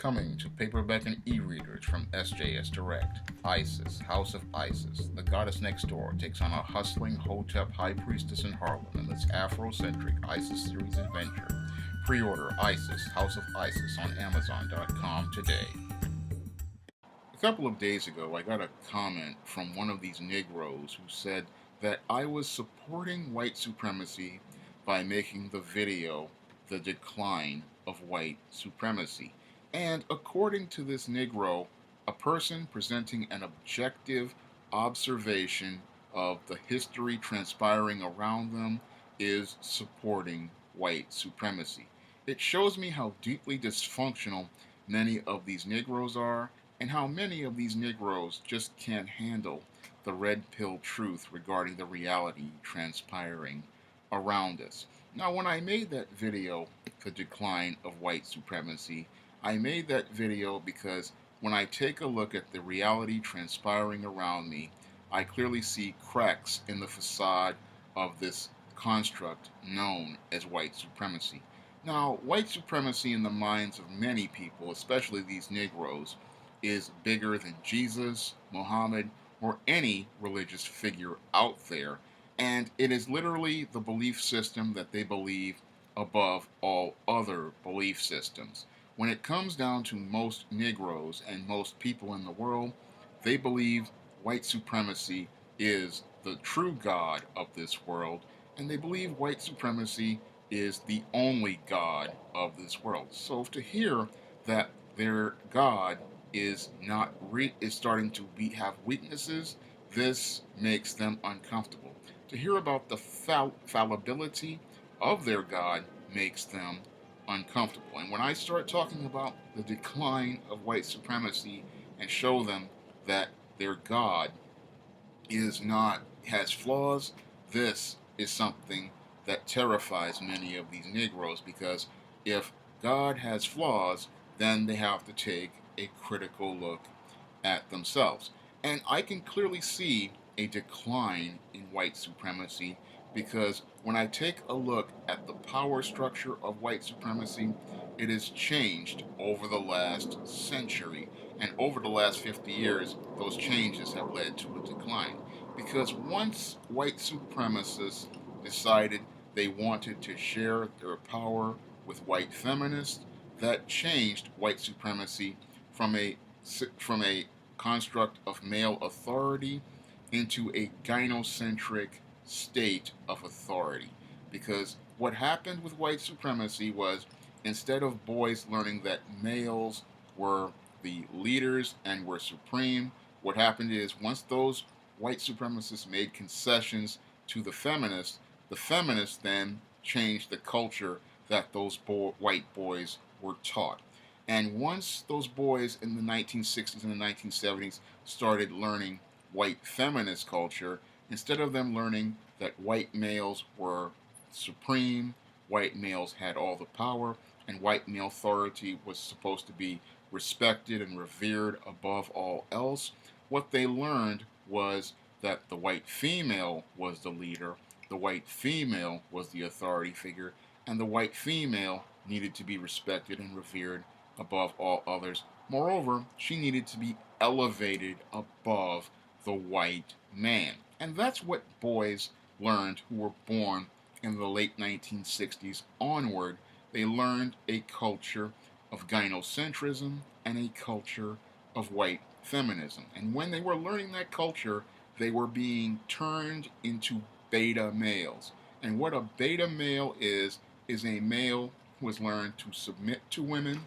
Coming to paperback and e-readers from SJS Direct, ISIS, House of Isis, the goddess next door takes on a hustling Hotep high priestess in Harlem in this Afrocentric ISIS series adventure. Pre-order ISIS, House of Isis on Amazon.com today. A couple of days ago, I got a comment from one of these Negroes who said that I was supporting white supremacy by making the video The Decline of White Supremacy. And according to this Negro, a person presenting an objective observation of the history transpiring around them is supporting white supremacy. It shows me how deeply dysfunctional many of these Negroes are, and how many of these Negroes just can't handle the red pill truth regarding the reality transpiring around us. Now, when I made that video, The Decline of White Supremacy, I made that video because when I take a look at the reality transpiring around me, I clearly see cracks in the facade of this construct known as white supremacy. Now, white supremacy in the minds of many people, especially these Negroes, is bigger than Jesus, Muhammad, or any religious figure out there, and it is literally the belief system that they believe above all other belief systems. When it comes down to most Negroes and most people in the world, they believe white supremacy is the true God of this world, and they believe white supremacy is the only God of this world. So to hear that their God is starting to have weaknesses, this makes them uncomfortable. To hear about the fallibility of their God makes them uncomfortable. And when I start talking about the decline of white supremacy and show them that their God has flaws, this is something that terrifies many of these Negroes, because if God has flaws, then they have to take a critical look at themselves. And I can clearly see a decline in white supremacy, because when I take a look at the power structure of white supremacy, it has changed over the last century. And over the last 50 years, those changes have led to a decline. Because once white supremacists decided they wanted to share their power with white feminists, that changed white supremacy from a construct of male authority into a gynocentric state of authority. Because what happened with white supremacy was, instead of boys learning that males were the leaders and were supreme, what happened is, once those white supremacists made concessions to the feminists then changed the culture that those white boys were taught. And once those boys in the 1960s and the 1970s started learning white feminist culture, instead of them learning that white males were supreme, white males had all the power, and white male authority was supposed to be respected and revered above all else, what they learned was that the white female was the leader, the white female was the authority figure, and the white female needed to be respected and revered above all others. Moreover, she needed to be elevated above the white man. And that's what boys learned who were born in the late 1960s onward. They learned a culture of gynocentrism and a culture of white feminism. And when they were learning that culture, they were being turned into beta males. And what a beta male is a male who has learned to submit to women,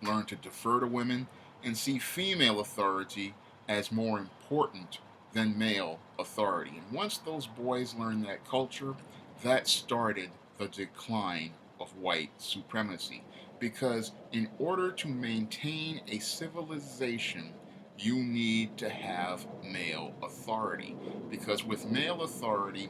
learn to defer to women, and see female authority as more important than male authority. And once those boys learned that culture, that started the decline of white supremacy. Because in order to maintain a civilization, you need to have male authority. Because with male authority,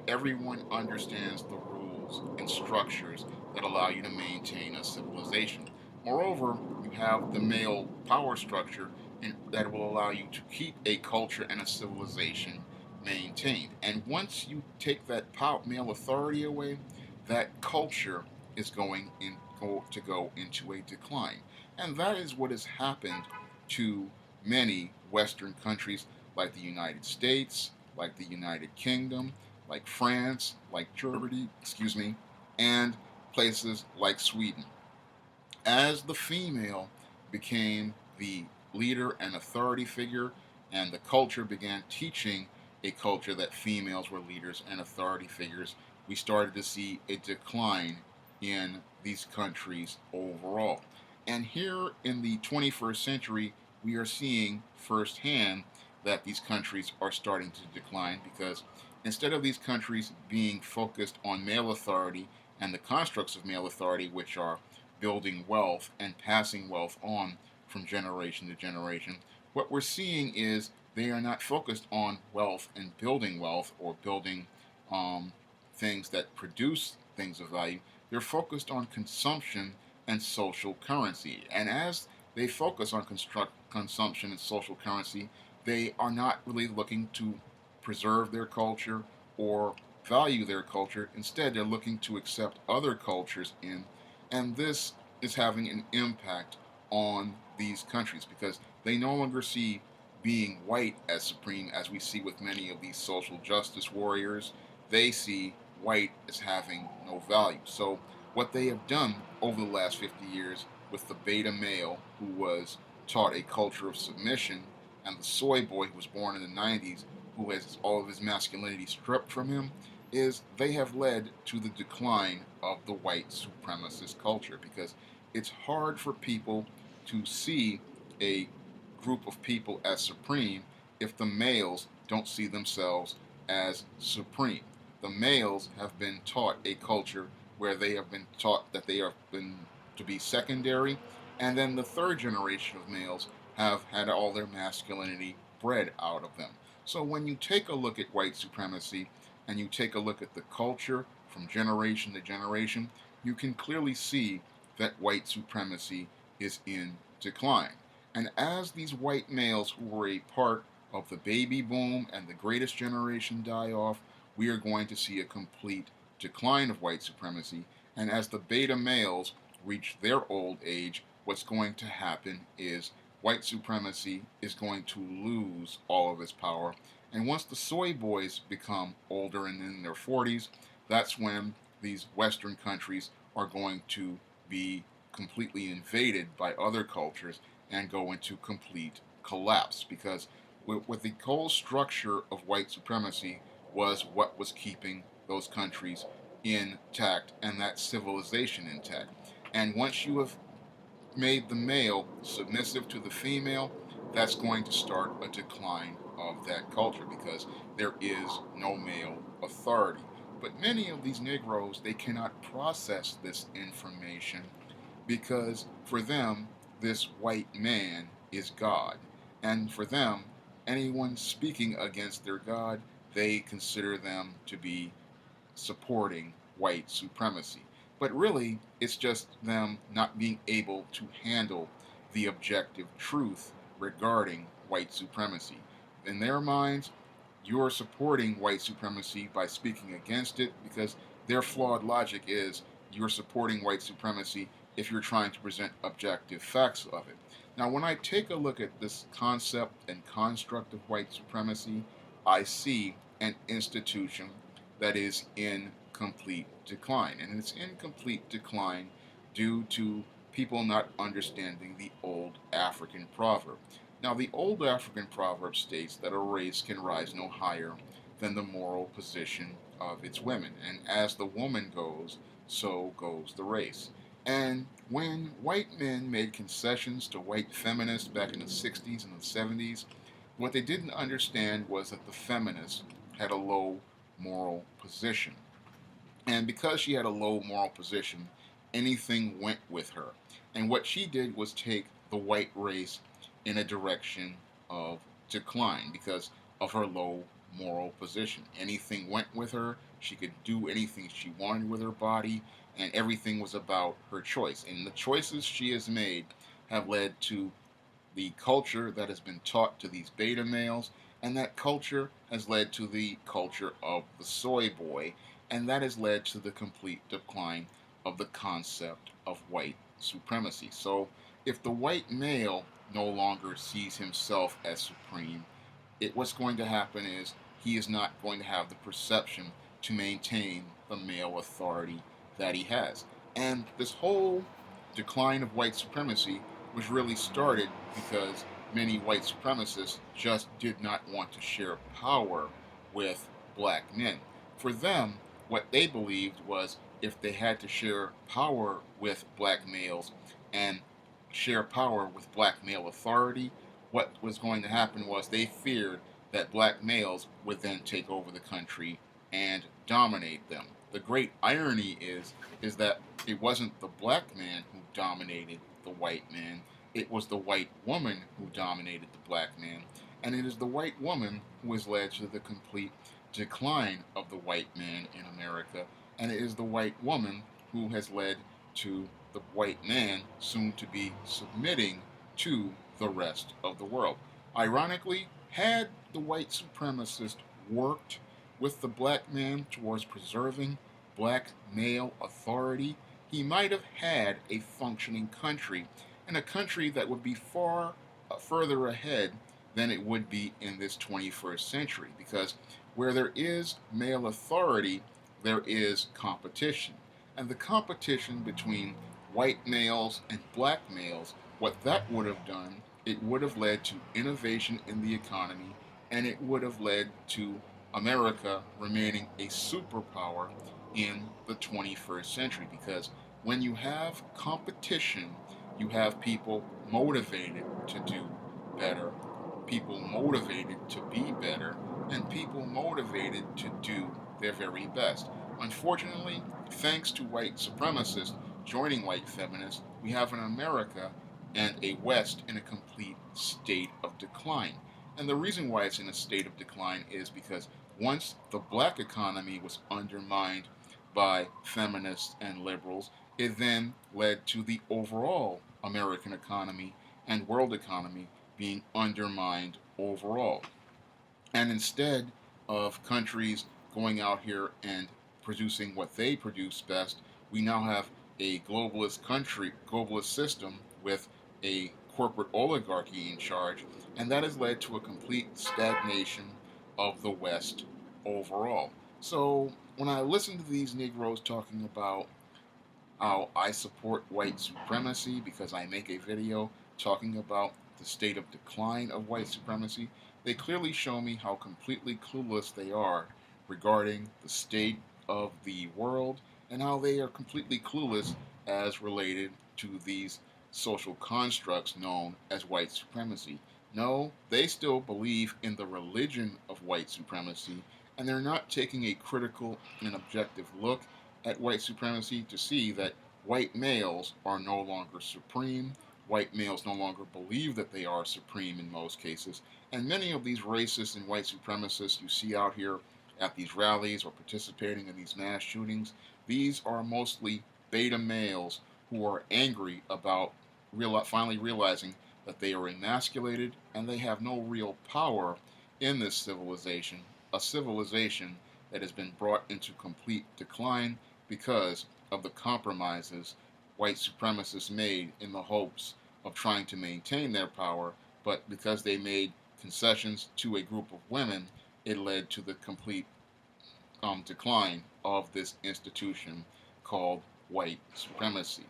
everyone understands the rules and structures that allow you to maintain a civilization. Moreover, you have the male power structure that will allow you to keep a culture and a civilization maintained. And once you take that male authority away, that culture is going to go into a decline. And that is what has happened to many Western countries like the United States, like the United Kingdom, like France, like Germany, and places like Sweden. As the female became the leader and authority figure, and the culture began teaching a culture that females were leaders and authority figures, we started to see a decline in these countries overall. And here in the 21st century, we are seeing firsthand that these countries are starting to decline because instead of these countries being focused on male authority and the constructs of male authority, which are building wealth and passing wealth on from generation to generation, what we're seeing is they are not focused on wealth and building wealth or building um, things that produce things of value. They're focused on consumption and social currency. And as they focus on consumption and social currency, they are not really looking to preserve their culture or value their culture. Instead, they're looking to accept other cultures in, and this is having an impact on these countries because they no longer see being white as supreme as we see with many of these social justice warriors. They see white as having no value. So what they have done over the last 50 years with the beta male who was taught a culture of submission and the soy boy who was born in the 90s who has all of his masculinity stripped from him is they have led to the decline of the white supremacist culture because it's hard for people to see a group of people as supreme if the males don't see themselves as supreme. The males have been taught a culture where they have been taught that they have been to be secondary, and then the third generation of males have had all their masculinity bred out of them. So when you take a look at white supremacy and you take a look at the culture from generation to generation, you can clearly see that white supremacy is in decline. And as these white males who were a part of the baby boom and the greatest generation die off, we are going to see a complete decline of white supremacy. And as the beta males reach their old age, what's going to happen is white supremacy is going to lose all of its power. And once the soy boys become older and in their 40s, that's when these Western countries are going to be completely invaded by other cultures and go into complete collapse because with the whole structure of white supremacy was what was keeping those countries intact and that civilization intact. And once you have made the male submissive to the female, that's going to start a decline of that culture because there is no male authority. But many of these Negroes, they cannot process this information because for them, this white man is God. And for them, anyone speaking against their God, they consider them to be supporting white supremacy. But really, it's just them not being able to handle the objective truth regarding white supremacy. In their minds, you're supporting white supremacy by speaking against it because their flawed logic is you're supporting white supremacy if you're trying to present objective facts of it. Now, when I take a look at this concept and construct of white supremacy, I see an institution that is in complete decline. And it's in complete decline due to people not understanding the old African proverb. Now, the old African proverb states that a race can rise no higher than the moral position of its women. And as the woman goes, so goes the race. And when white men made concessions to white feminists back in the 60s and the 70s, what they didn't understand was that the feminists had a low moral position. And because she had a low moral position, anything went with her. And what she did was take the white race in a direction of decline because of her low moral position. Anything went with her. She could do anything she wanted with her body, and everything was about her choice. And the choices she has made have led to the culture that has been taught to these beta males, and that culture has led to the culture of the soy boy, and that has led to the complete decline of the concept of white supremacy. So if the white male no longer sees himself as supreme, what's going to happen is he is not going to have the perception to maintain the male authority that he has. And this whole decline of white supremacy was really started because many white supremacists just did not want to share power with black men. For them, what they believed was if they had to share power with black males and share power with black male authority, what was going to happen was they feared that black males would then take over the country and dominate them. The great irony is that it wasn't the black man who dominated the white man, it was the white woman who dominated the black man, and it is the white woman who has led to the complete decline of the white man in America, and it is the white woman who has led to the white man soon to be submitting to the rest of the world. Ironically, had the white supremacist worked with the black man towards preserving black male authority, he might have had a functioning country, and a country that would be far further ahead than it would be in this 21st century, because where there is male authority, there is competition. And the competition between white males and black males, what that would have done, it would have led to innovation in the economy, and it would have led to America remaining a superpower in the 21st century. Because when you have competition, you have people motivated to do better, people motivated to be better, and people motivated to do their very best. Unfortunately, thanks to white supremacists joining white feminists, we have an America and a West in a complete state of decline. And the reason why it's in a state of decline is because once the black economy was undermined by feminists and liberals, it then led to the overall American economy and world economy being undermined overall. And instead of countries going out here and producing what they produce best, we now have a globalist system with a corporate oligarchy in charge, and that has led to a complete stagnation of the West overall. So when I listen to these Negroes talking about how I support white supremacy because I make a video talking about the state of decline of white supremacy, they clearly show me how completely clueless they are regarding the state of the world and how they are completely clueless as related to these social constructs known as white supremacy. No, they still believe in the religion of white supremacy, and they're not taking a critical and objective look at white supremacy to see that white males are no longer supreme. White males no longer believe that they are supreme in most cases. And many of these racists and white supremacists you see out here at these rallies or participating in these mass shootings, these are mostly beta males who are angry about finally realizing that they are emasculated and they have no real power in this civilization, a civilization that has been brought into complete decline because of the compromises white supremacists made in the hopes of trying to maintain their power, but because they made concessions to a group of women, it led to the complete decline of this institution called white supremacy.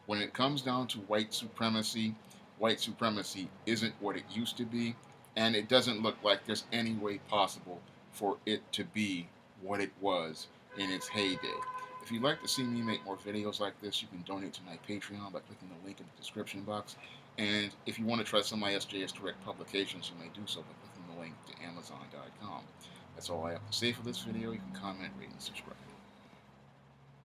When it comes down to white supremacy isn't what it used to be, and it doesn't look like there's any way possible for it to be what it was in its heyday. If you'd like to see me make more videos like this, you can donate to my Patreon by clicking the link in the description box. And if you want to try some of my SJS Direct publications, you may do so by clicking the link to Amazon.com. That's all I have to say for this video. You can comment, rate, and subscribe.